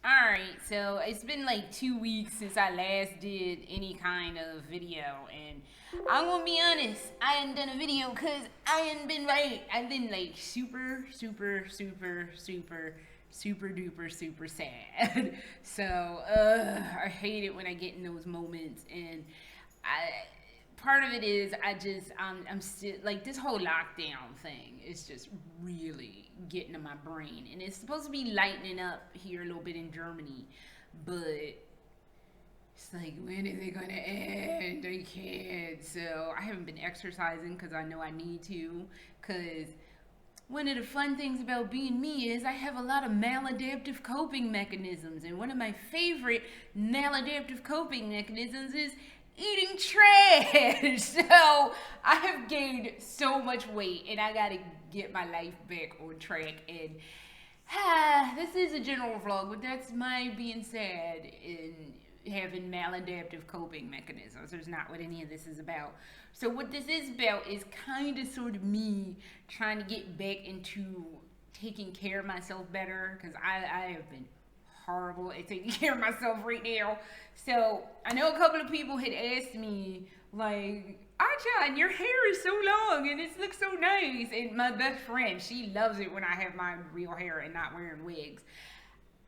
Alright, so it's been like 2 weeks since I last did any kind of video, and I'm gonna be honest, I hadn't done a video because I hadn't been right. I've been like super duper super sad. So, I hate it when I get in those moments, and I part of it is I'm still like this whole lockdown thing is just really getting to my brain, and it's supposed to be lightening up here a little bit in Germany, but it's like, when is it gonna end? I can't. So I haven't been exercising because I know I need to, because one of the fun things about being me is I have a lot of maladaptive coping mechanisms, and one of my favorite maladaptive coping mechanisms is eating trash. So I have gained so much weight, and I gotta get my life back on track. And this is a general vlog, but that's my being sad in having maladaptive coping mechanisms. There's not what any of this is about. So what this is about is kind of sort of me trying to get back into taking care of myself better, because I have been horrible at taking care of myself right now. So I know a couple of people had asked me, like, Acha, your hair is so long and it looks so nice. And my best friend, she loves it when I have my real hair and not wearing wigs.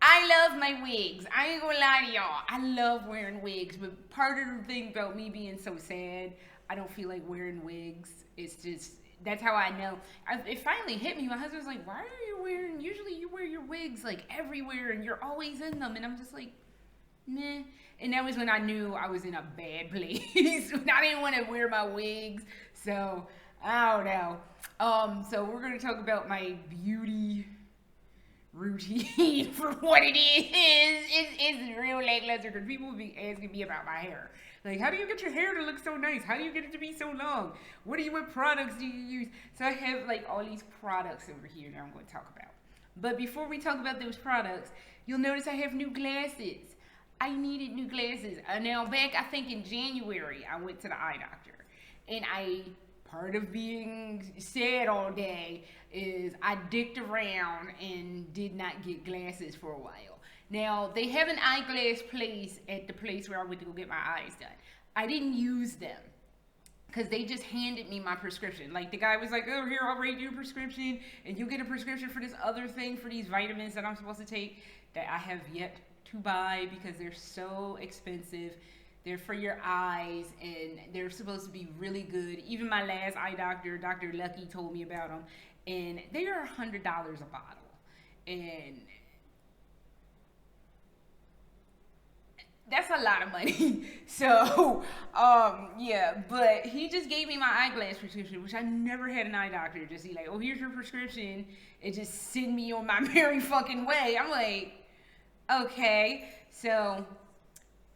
I love my wigs. I ain't gonna lie to y'all. I love wearing wigs, but part of the thing about me being so sad, I don't feel like wearing wigs. It's just, that's how I know. It finally hit me. My husband's like, why are you wearing, usually you wear your wigs like everywhere and you're always in them. And I'm just like, nah. And that was when I knew I was in a bad place. I didn't want to wear my wigs. So, I don't know. So we're going to talk about my beauty routine for what it is. It's real lackluster, because people will be asking me about my hair. Like, how do you get your hair to look so nice? How do you get it to be so long? What products do you use? So I have like all these products over here that I'm going to talk about. But before we talk about those products, you'll notice I have new glasses. I needed new glasses. Now back, I think in January, I went to the eye doctor, and part of being sad all day is I dicked around and did not get glasses for a while. Now, they have an eyeglass place at the place where I went to go get my eyes done. I didn't use them because they just handed me my prescription. Like, the guy was like, oh, here, I'll write you a prescription, and you'll get a prescription for this other thing, for these vitamins that I'm supposed to take that I have yet to buy because they're so expensive. They're for your eyes, and they're supposed to be really good. Even my last eye doctor, Dr. Lucky, told me about them, and they are $100 a bottle. And that's a lot of money. So, yeah, but he just gave me my eyeglass prescription, which I never had an eye doctor just be like, oh, here's your prescription, and just send me on my merry fucking way. I'm like, okay. So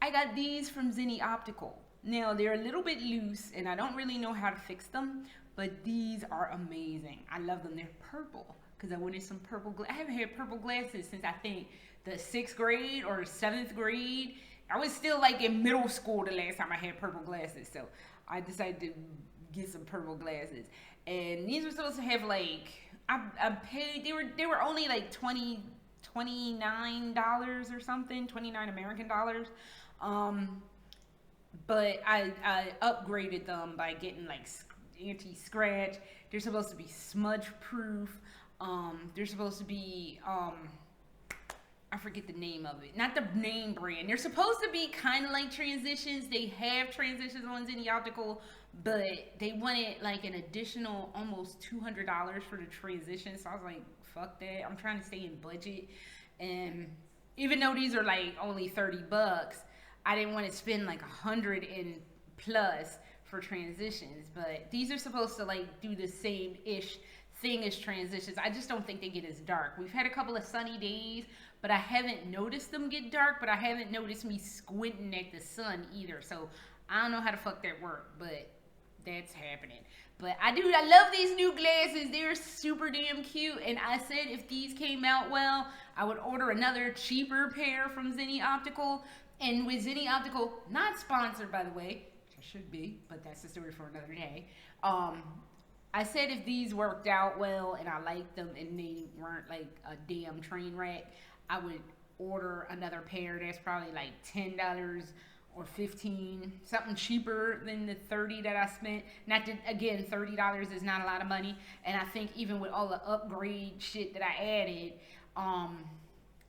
I got these from Zenni Optical. Now, they're a little bit loose, and I don't really know how to fix them, but these are amazing. I love them. They're purple, because I wanted some purple. I haven't had purple glasses since, I think, the 6th grade or 7th grade. I was still like in middle school the last time I had purple glasses, so I decided to get some purple glasses. And these were supposed to have like, I paid, they were only like $29 or something, 29 American dollars. But I upgraded them by getting like anti-scratch. They're supposed to be smudge proof. They're supposed to be, I forget the name of it. Not the name brand. They're supposed to be kind of like transitions. They have transitions on Zenni Optical, but they wanted like an additional almost $200 for the transition. So I was like, fuck that. I'm trying to stay in budget. And even though these are like only $30, I didn't want to spend like 100 and plus for transitions. But these are supposed to like do the same ish thing as transitions. I just don't think they get as dark. We've had a couple of sunny days, but I haven't noticed them get dark, but I haven't noticed me squinting at the sun either. So I don't know how the fuck that worked, but that's happening. But I love these new glasses. They're super damn cute. And I said if these came out well, I would order another cheaper pair from Zenni Optical. And with Zenni Optical, not sponsored by the way, which I should be, but that's a story for another day. I said if these worked out well and I liked them and they weren't like a damn train wreck, I would order another pair that's probably like $10 or $15, something cheaper than the $30 that I spent. Not that, again, $30 is not a lot of money, and I think even with all the upgrade shit that I added,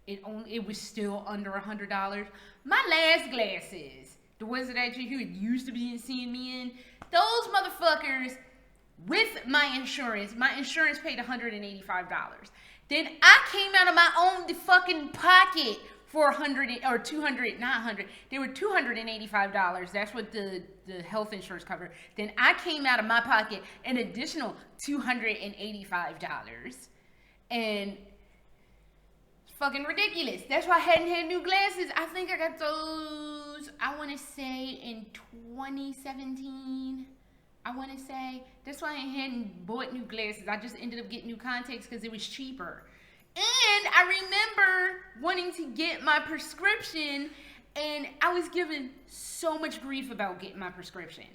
it was still under $100. My last glasses, the ones that you used to be seeing me in, those motherfuckers, with my insurance paid $185. Then I came out of my own fucking pocket for 100 or 200, not 100. They were $285. That's what the health insurance covered. Then I came out of my pocket an additional $285, and it's fucking ridiculous. That's why I hadn't had new glasses. I think I got those, I want to say in 2017. I want to say that's why I hadn't bought new glasses. I just ended up getting new contacts because it was cheaper. And I remember wanting to get my prescription, and I was given so much grief about getting my prescription.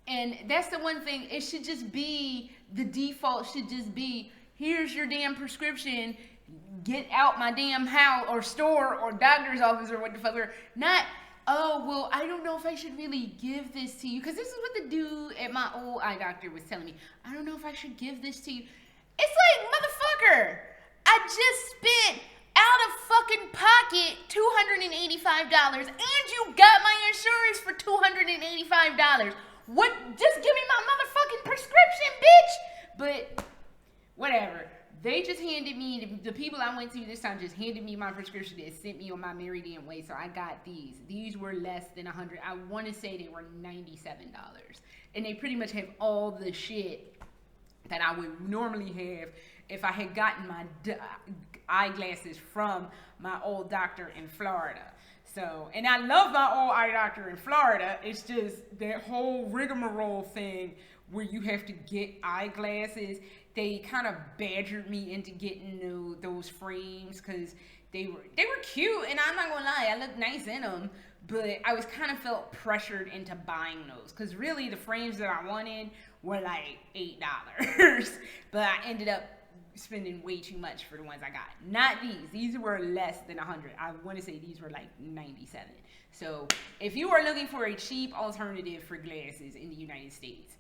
And that's the one thing, it should just be, the default should just be, here's your damn prescription, get out my damn house or store or doctor's office or what the fuck, not, oh, well, I don't know if I should really give this to you, because this is what the dude at my old eye doctor was telling me. I don't know if I should give this to you. It's like, motherfucker, I just spent out of fucking pocket $285, and you got my insurance for $285. What? Just give me my motherfucking prescription, bitch. But whatever. They just handed me, the people I went to this time just handed me my prescription and sent me on my merry damn way. So I got these. These were less than $100. I want to say they were $97. And they pretty much have all the shit that I would normally have if I had gotten my eyeglasses from my old doctor in Florida. So, and I love my old eye doctor in Florida. It's just that whole rigmarole thing where you have to get eyeglasses. They kind of badgered me into getting those frames because they were cute, and I'm not gonna lie, I looked nice in them, but I was kind of felt pressured into buying those because really the frames that I wanted were like $8, but I ended up spending way too much for the ones I got. Not these. These were less than 100. I want to say these were like 97. So if you are looking for a cheap alternative for glasses in the United States,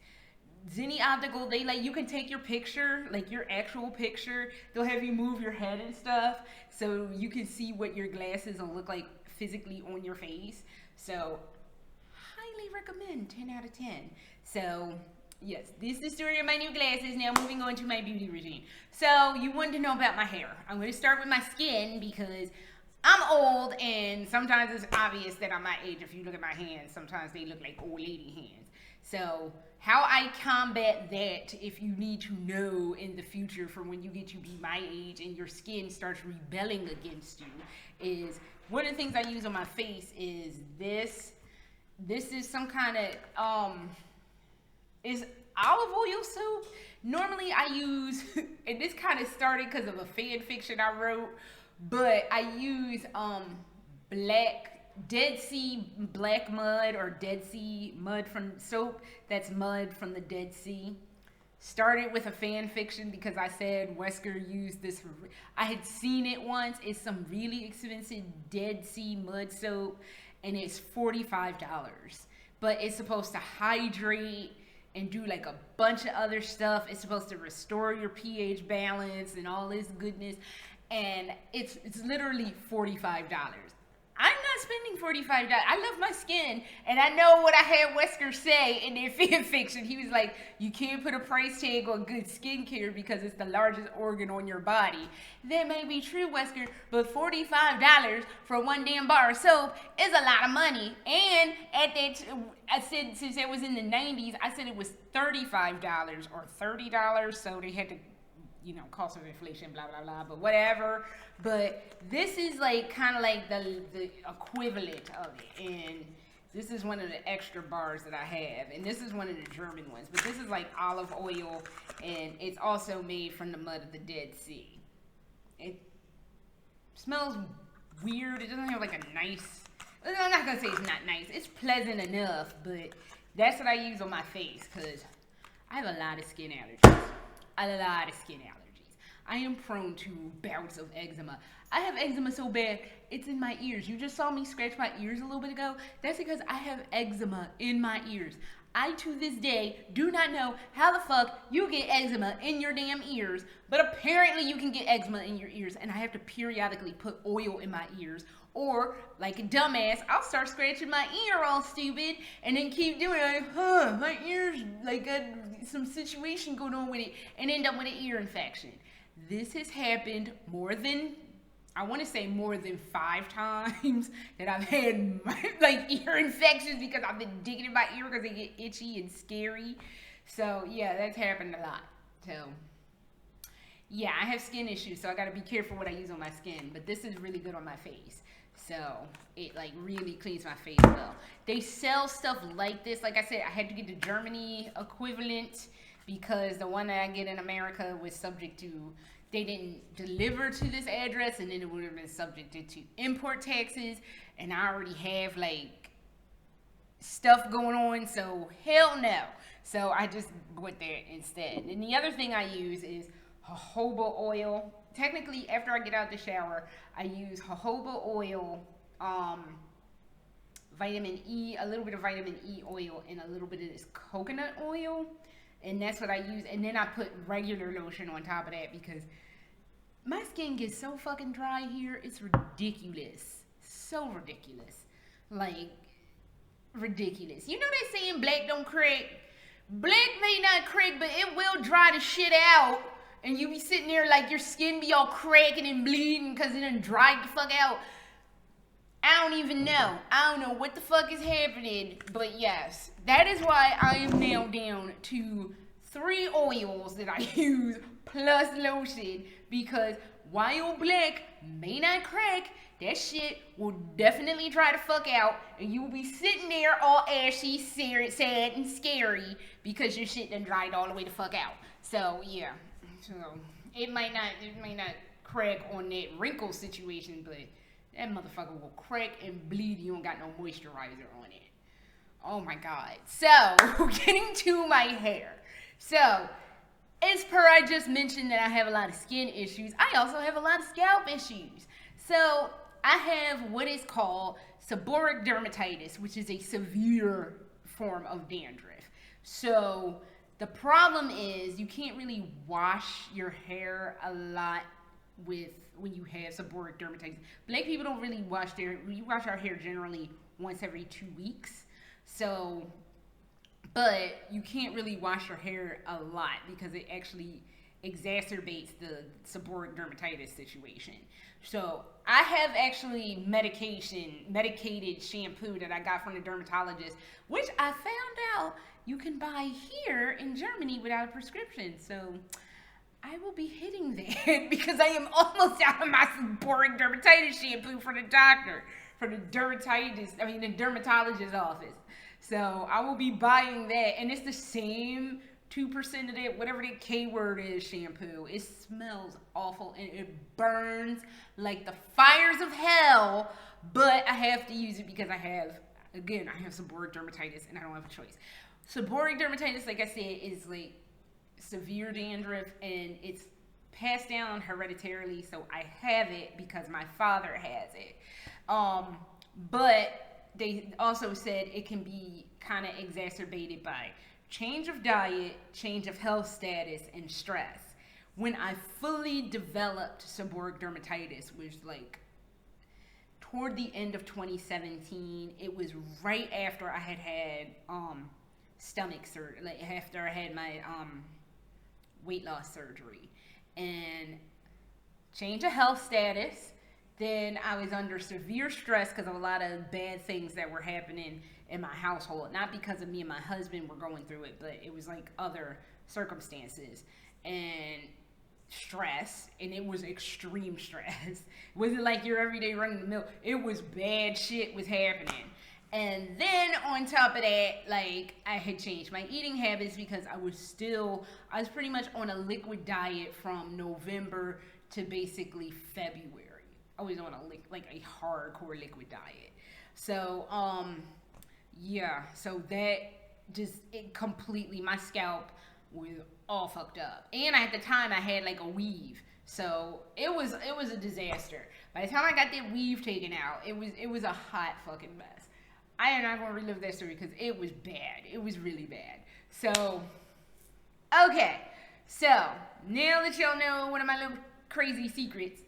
Zenni Optical, they you can take your picture, like your actual picture. They'll have you move your head and stuff so you can see what your glasses will look like physically on your face. So highly recommend, 10 out of 10. So yes, this is the story of my new glasses. Now moving on to my beauty routine. So you wanted to know about my hair. I'm going to start with my skin because I'm old and sometimes it's obvious that I'm my age. If you look at my hands, sometimes they look like old lady hands. So how I combat that, if you need to know in the future for when you get to be my age and your skin starts rebelling against you, is one of the things I use on my face is this. This is some kind of is olive oil soap. Normally I use, and this kind of started because of a fan fiction I wrote, but I use Dead Sea black mud or Dead Sea mud from soap. That's mud from the Dead Sea. Started with a fan fiction because I said Wesker used this. I had seen it once. It's some really expensive Dead Sea mud soap, and it's $45. But it's supposed to hydrate and do like a bunch of other stuff. It's supposed to restore your pH balance and all this goodness. And it's literally $45. I'm not spending $45. I love my skin, and I know what I had Wesker say in their fan fiction. He was like, you can't put a price tag on good skincare because it's the largest organ on your body. That may be true, Wesker, but $45 for one damn bar of soap is a lot of money. And at that, I said, since it was in the 90s, I said it was $35 or $30, so they had to, cost of inflation, blah, blah, blah, but whatever. But this is like kind of like the equivalent of it. And this is one of the extra bars that I have. And this is one of the German ones. But this is like olive oil, and it's also made from the mud of the Dead Sea. It smells weird. It doesn't have like a nice, I'm not going to say it's not nice. It's pleasant enough, but that's what I use on my face because I have a lot of skin allergies. I am prone to bouts of eczema. I have eczema so bad, it's in my ears. You just saw me scratch my ears a little bit ago. That's because I have eczema in my ears. I, to this day, do not know how the fuck you get eczema in your damn ears, but apparently you can get eczema in your ears, and I have to periodically put oil in my ears. Or, like a dumbass, I'll start scratching my ear all stupid, and then keep doing it, like, my ear's, like, got some situation going on with it, and end up with an ear infection. This has happened more than 5 times that I've had like ear infections because I've been digging in my ear because they get itchy and scary. So yeah, that's happened a lot. So yeah, I have skin issues, so I gotta be careful what I use on my skin. But this is really good on my face. So it like really cleans my face well. They sell stuff like this. Like I said, I had to get the Germany equivalent because the one that I get in America was subject to, they didn't deliver to this address, and then it would have been subjected to import taxes, and I already have like stuff going on, so hell no. So I just went there instead. And the other thing I use is jojoba oil. Technically, after I get out the shower, I use jojoba oil, vitamin E, a little bit of vitamin E oil, and a little bit of this coconut oil. And that's what I use. And then I put regular lotion on top of that because my skin gets so fucking dry here. It's ridiculous. So ridiculous. Like, ridiculous. You know they saying black don't crack? Black may not crack, but it will dry the shit out. And you be sitting there like your skin be all cracking and bleeding because it done dried the fuck out. I don't even know. I don't know what the fuck is happening. But yes, that is why I am now down to 3 oils that I use plus lotion. Because while black may not crack, that shit will definitely dry the fuck out. And you will be sitting there all ashy, sad, and scary because your shit done dried all the way the fuck out. So yeah. So it might not crack on that wrinkle situation, but that motherfucker will crack and bleed. You don't got no moisturizer on it. Oh my God. So, getting to my hair. So, as per I just mentioned that I have a lot of skin issues, I also have a lot of scalp issues. So, I have what is called seborrheic dermatitis, which is a severe form of dandruff. So, the problem is you can't really wash your hair a lot when you have seborrheic dermatitis. Black people don't really we wash our hair generally once every 2 weeks. So, but you can't really wash your hair a lot because it actually exacerbates the seborrheic dermatitis situation. So I have actually medicated shampoo that I got from the dermatologist, which I found out you can buy here in Germany without a prescription. So I will be hitting that because I am almost out of my seborrheic dermatitis shampoo from the dermatologist's office. So I will be buying that, and it's the same 2% of that, whatever the K word is, shampoo. It smells awful and it burns like the fires of hell, but I have to use it because I have seborrheic dermatitis and I don't have a choice. Seborrheic dermatitis, like I said, is like severe dandruff and it's passed down hereditarily, so I have it because my father has it. But they also said it can be kind of exacerbated by change of diet, change of health status, and stress. When I fully developed seborrheic dermatitis was like toward the end of 2017. It was right after I had stomach surgery, like after I had my weight loss surgery. And change of health status. Then I was under severe stress because of a lot of bad things that were happening in my household. Not because of me and my husband were going through it, but it was like other circumstances. And stress, and it was extreme stress. It wasn't like your everyday running the mill. It was bad shit was happening. And then on top of that, like I had changed my eating habits because I was pretty much on a liquid diet from November to basically February. I was on a hardcore liquid diet. So, yeah, so that it completely, my scalp was all fucked up. And at the time I had like a weave. So it was a disaster. By the time I got that weave taken out, it was a hot fucking mess. I am not gonna relive that story because it was bad. It was really bad. So okay, so now that y'all know one of my little crazy secrets,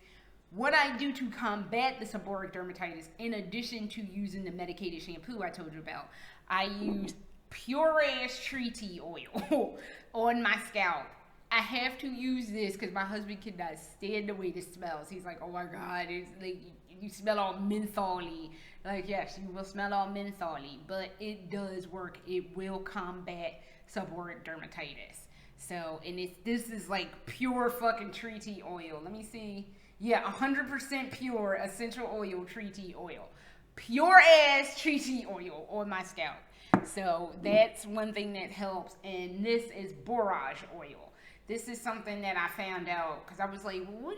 what I do to combat the seborrheic dermatitis, in addition to using the medicated shampoo I told you about, I use pure ass tree tea oil on my scalp. I have to use this because my husband cannot stand the way this smells. He's like, oh my God, it's like you smell all mentholy. Like, yes, you will smell all mentholy, but it does work. It will combat seborrheic dermatitis. So, and this is like pure fucking tree tea oil. Let me see. Yeah, 100% pure essential oil, tree tea oil. Pure ass tree tea oil on my scalp. So that's one thing that helps. And this is borage oil. This is something that I found out because I was like, what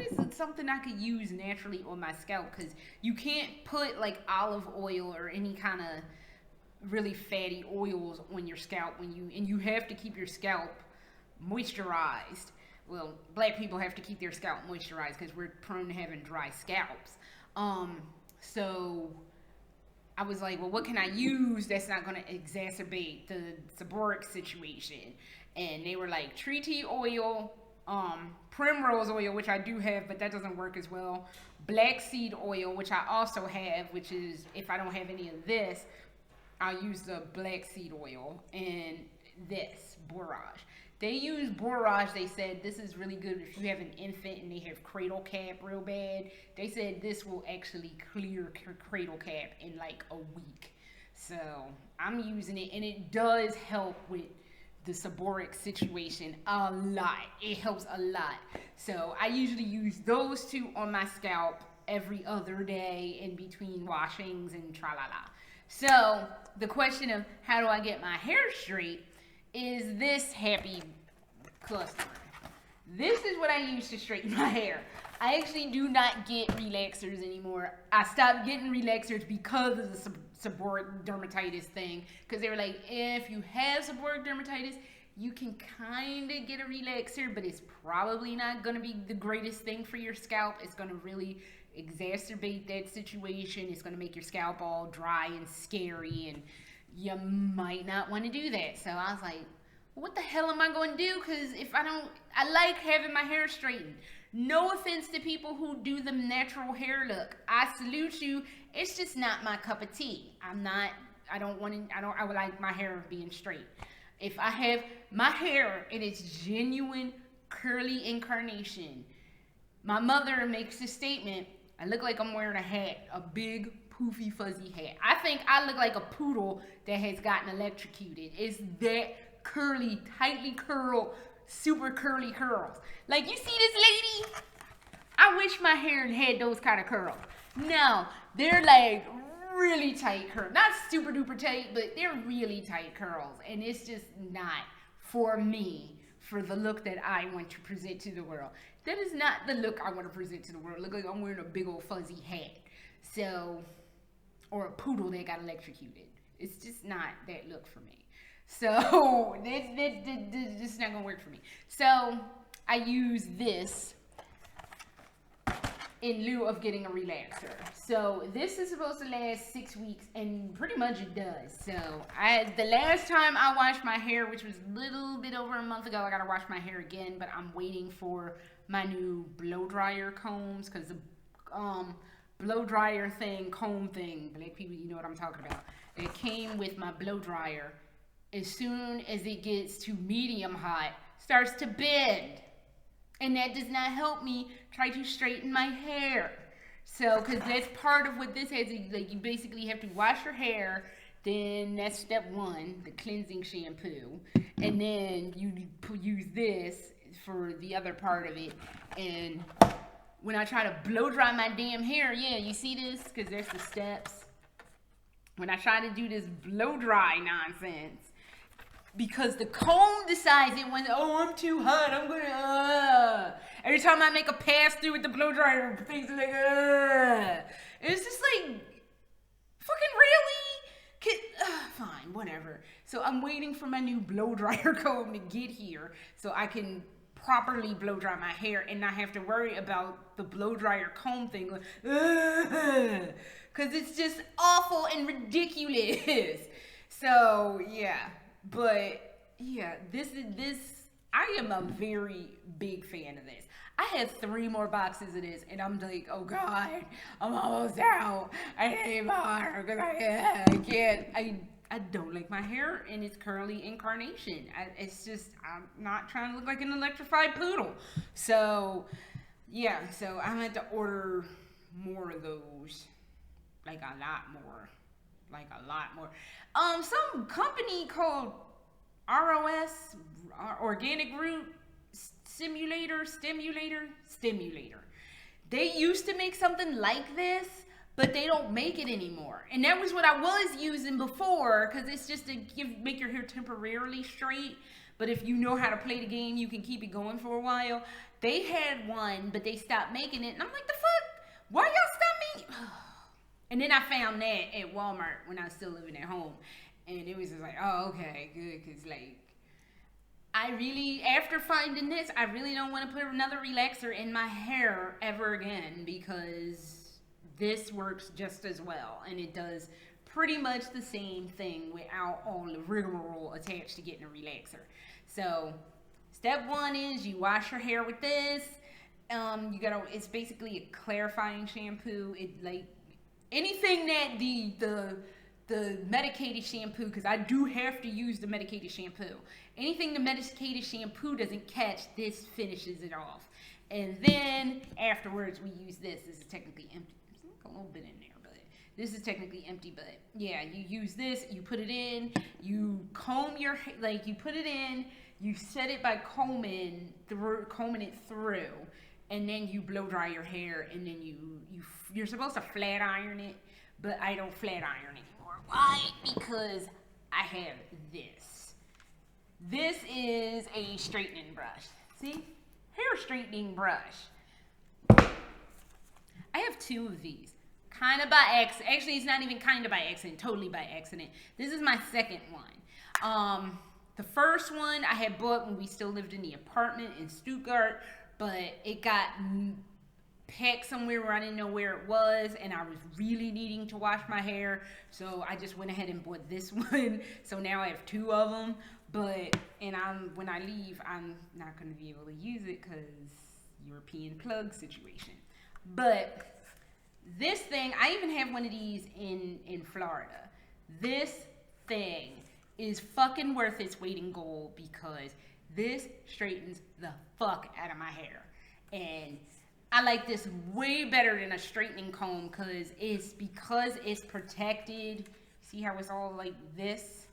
is something I could use naturally on my scalp? Because you can't put like olive oil or any kind of really fatty oils on your scalp and you have to keep your scalp moisturized. Well, black people have to keep their scalp moisturized because we're prone to having dry scalps. So I was like, well, what can I use that's not going to exacerbate the seborrheic situation? And they were like, tree tea oil, primrose oil, which I do have, but that doesn't work as well. Black seed oil, which I also have, which is, if I don't have any of this, I'll use the black seed oil, and this, borage. They use borage. They said this is really good if you have an infant and they have cradle cap real bad. They said this will actually clear cradle cap in like a week. So I'm using it, and it does help with the seborrheic situation a lot. It helps a lot. So I usually use those two on my scalp every other day in between washings and tra-la-la. So the question of how do I get my hair straight is this happy cluster. This is what I use to straighten my hair. I actually do not get relaxers anymore. I stopped getting relaxers because of the seborrheic dermatitis thing. Because they were like, if you have seborrheic dermatitis, you can kind of get a relaxer, but it's probably not going to be the greatest thing for your scalp. It's going to really exacerbate that situation. It's going to make your scalp all dry and scary, and you might not want to do that. So I was like, what the hell am I going to do? Because I like having my hair straightened. No offense to people who do the natural hair look. I salute you. It's just not my cup of tea. I would like my hair being straight. If I have my hair in its genuine curly incarnation, my mother makes a statement, I look like I'm wearing a hat, a big poofy fuzzy hat. I think I look like a poodle that has gotten electrocuted. It's that curly, tightly curled, super curly curls. Like, you see this lady? I wish my hair had those kind of curls. No, they're like really tight curls. Not super duper tight, but they're really tight curls. And it's just not for me, for the look that I want to present to the world. That is not the look I want to present to the world. Look like I'm wearing a big old fuzzy hat. So, or a poodle that got electrocuted. It's just not that look for me. So, this is not going to work for me. So, I use this in lieu of getting a relaxer. So, this is supposed to last 6 weeks, and pretty much it does. So, the last time I washed my hair, which was a little bit over a month ago, I got to wash my hair again, but I'm waiting for my new blow dryer combs, because the blow dryer comb thing, black people, you know what I'm talking about. It came with my blow dryer. As soon as it gets to medium hot, starts to bend. And that does not help me try to straighten my hair. So, because that's part of what this has, like, you basically have to wash your hair, then that's step one, the cleansing shampoo. And then you use this for the other part of it. And when I try to blow dry my damn hair, yeah, you see this? Because there's the steps. When I try to do this blow dry nonsense, because the comb decides it when, oh, I'm too hot, I'm gonna, every time I make a pass through with the blow dryer, things are like, it's just like, fucking really? Fine, whatever. So I'm waiting for my new blow dryer comb to get here so I can properly blow dry my hair and not have to worry about the blow dryer comb thing going, because it's just awful and ridiculous. So yeah, but yeah, this I am a very big fan of this. I have 3 more boxes of this, and I'm like, oh God, I'm almost out. I need more because I can't. I don't like my hair in its curly incarnation. It's just, I'm not trying to look like an electrified poodle. So yeah, so I'm going to have to order more of those, like a lot more. Some company called ROS, Organic Root Stimulator. They used to make something like this, but they don't make it anymore. And that was what I was using before, because it's just to make your hair temporarily straight. But if you know how to play the game, you can keep it going for a while. They had one, but they stopped making it. And I'm like, the fuck? Why y'all stop making? And then I found that at Walmart when I was still living at home. And it was just like, oh, okay, good. Because, like, after finding this, I really don't want to put another relaxer in my hair ever again, because this works just as well. And it does pretty much the same thing without all the rigmarole attached to getting a relaxer. So, step 1 is you wash your hair with this. It's basically a clarifying shampoo. It, like, anything that the medicated shampoo, because I do have to use the medicated shampoo. Anything the medicated shampoo doesn't catch, this finishes it off. And then afterwards we use this. This is technically empty. There's like a little bit in there, but this is technically empty. But yeah, you use this, you put it in, you comb your, like, you put it in, you set it by combing it through, and then you blow dry your hair, and then you're supposed to flat iron it, but I don't flat iron anymore. Why? Because I have this. This is a straightening brush. See? Hair straightening brush. I have 2 of these. Kind of by accident. Actually, it's not even kind of by accident. Totally by accident. This is my second one. The first one I had bought when we still lived in the apartment in Stuttgart, but it got packed somewhere where I didn't know where it was, and I was really needing to wash my hair, so I just went ahead and bought this one. So now I have 2 of them, when I leave, I'm not going to be able to use it because European plug situation. But this thing, I even have one of these in Florida. This thing is fucking worth its weight in gold, because this straightens the fuck out of my hair. And I like this way better than a straightening comb, because it's protected. See how it's all like this?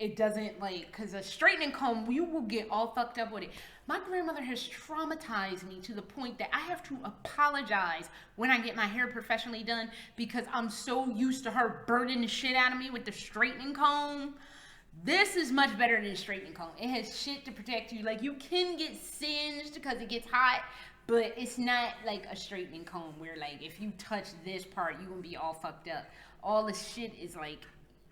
It doesn't, like, because a straightening comb, you will get all fucked up with it. My grandmother has traumatized me to the point that I have to apologize when I get my hair professionally done, because I'm so used to her burning the shit out of me with the straightening comb. This is much better than a straightening comb. It has shit to protect you. Like, you can get singed because it gets hot, but it's not like a straightening comb where, like, if you touch this part, you're gonna be all fucked up. All the shit is, like,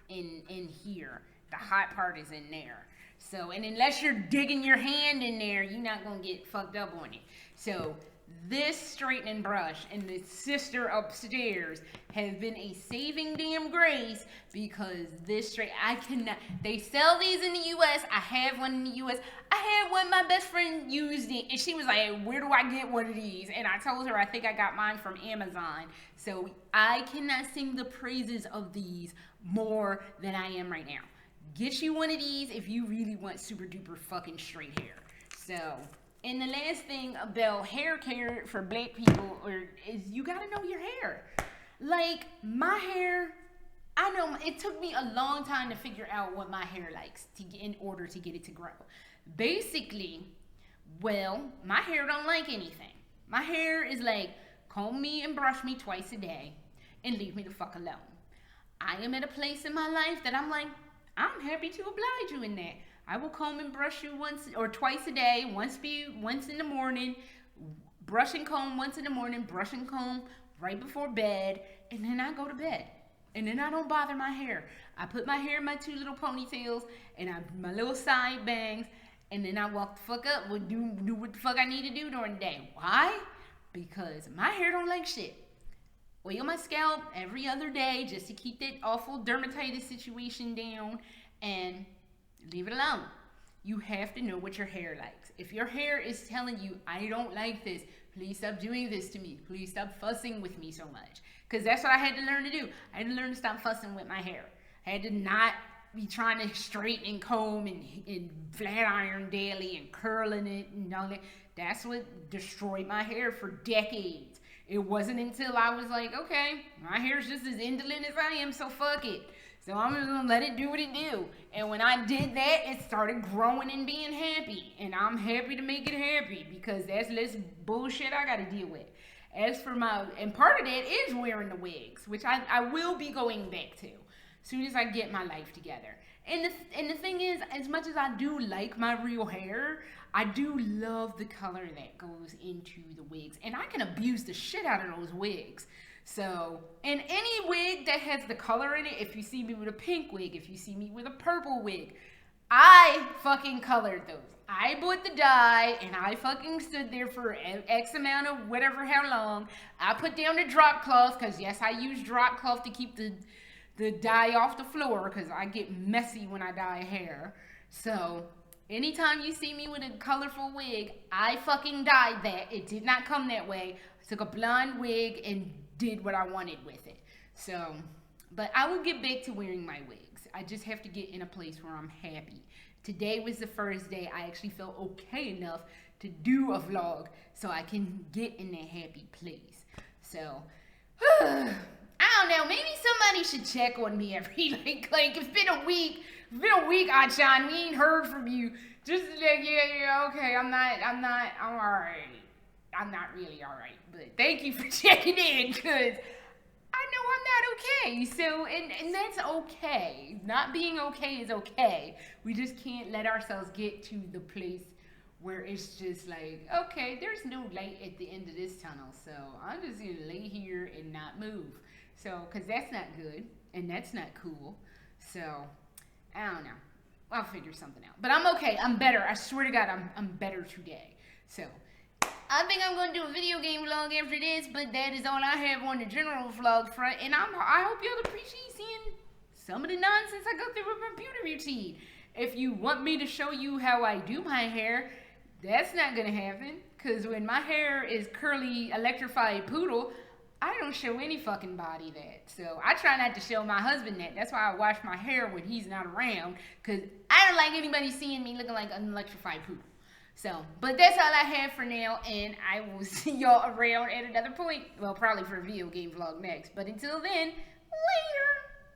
in here. The hot part is in there. So, and unless you're digging your hand in there, you're not gonna get fucked up on it. So, this straightening brush and the sister upstairs has been a saving damn grace, because they sell these in the US. I have one in the US. I had one, my best friend used it, and she was like, where do I get one of these? And I told her I think I got mine from Amazon. So I cannot sing the praises of these more than I am right now. Get you one of these if you really want super duper fucking straight hair. So, and the last thing about hair care for black people is you gotta know your hair. Like, my hair, I know it took me a long time to figure out what my hair likes in order to get it to grow. Basically, well, my hair don't like anything. My hair is like, comb me and brush me twice a day and leave me the fuck alone. I am at a place in my life that I'm like, I'm happy to oblige you in that. I will comb and brush you once or twice a day, once in the morning, brush and comb once in the morning, brush and comb right before bed, and then I go to bed. And then I don't bother my hair. I put my hair in my 2 little ponytails and my little side bangs, and then I walk the fuck up, would do what the fuck I need to do during the day. Why? Because my hair don't like shit. Oil my scalp every other day just to keep that awful dermatitis situation down, and leave it alone. You have to know what your hair likes. If your hair is telling you, I don't like this, please stop doing this to me, please stop fussing with me so much. Because that's what I had to learn to do. I had to learn to stop fussing with my hair. I had to not be trying to straighten and comb and flat iron daily and curling it and all that. That's what destroyed my hair for decades. It wasn't until I was like, okay, my hair's just as indolent as I am, so fuck it. So I'm just gonna let it do what it do. And when I did that, it started growing and being happy. And I'm happy to make it happy because that's less bullshit I gotta deal with. As for and part of that is wearing the wigs, which I will be going back to as soon as I get my life together. And the thing is, as much as I do like my real hair, I do love the color that goes into the wigs. And I can abuse the shit out of those wigs. So, and any wig that has the color in it, if you see me with a pink wig, if you see me with a purple wig, I fucking colored those. I bought the dye and I fucking stood there for X amount of whatever, how long. I put down the drop cloth, because yes, I use drop cloth to keep the dye off the floor, because I get messy when I dye hair. So anytime you see me with a colorful wig, I fucking dyed that. It did not come that way. I took a blonde wig and did what I wanted with it. So, but I will get back to wearing my wigs. I just have to get in a place where I'm happy. Today was the first day I actually felt okay enough to do a vlog, so I can get in that happy place. So, I don't know, maybe somebody should check on me every, like it's been a week, Achan, we ain't heard from you. Just like, yeah, okay, I'm alright. I'm not really alright, but thank you for checking in, because I know I'm not okay. So, and that's okay. Not being okay is okay. We just can't let ourselves get to the place where it's just like, okay, there's no light at the end of this tunnel, so I'm just gonna lay here and not move. So, because that's not good, and that's not cool. So, I don't know. I'll figure something out. But I'm okay. I'm better. I swear to God, I'm better today. So, I think I'm going to do a video game vlog after this, but that is all I have on the general vlog front. And I hope y'all appreciate seeing some of the nonsense I go through with my beauty routine. If you want me to show you how I do my hair, that's not going to happen. Because when my hair is curly, electrified poodle, I don't show any fucking body that. So I try not to show my husband that. That's why I wash my hair when he's not around. Because I don't like anybody seeing me looking like an electrified poodle. So, but that's all I have for now, and I will see y'all around at another point. Well, probably for a video game vlog next. But until then,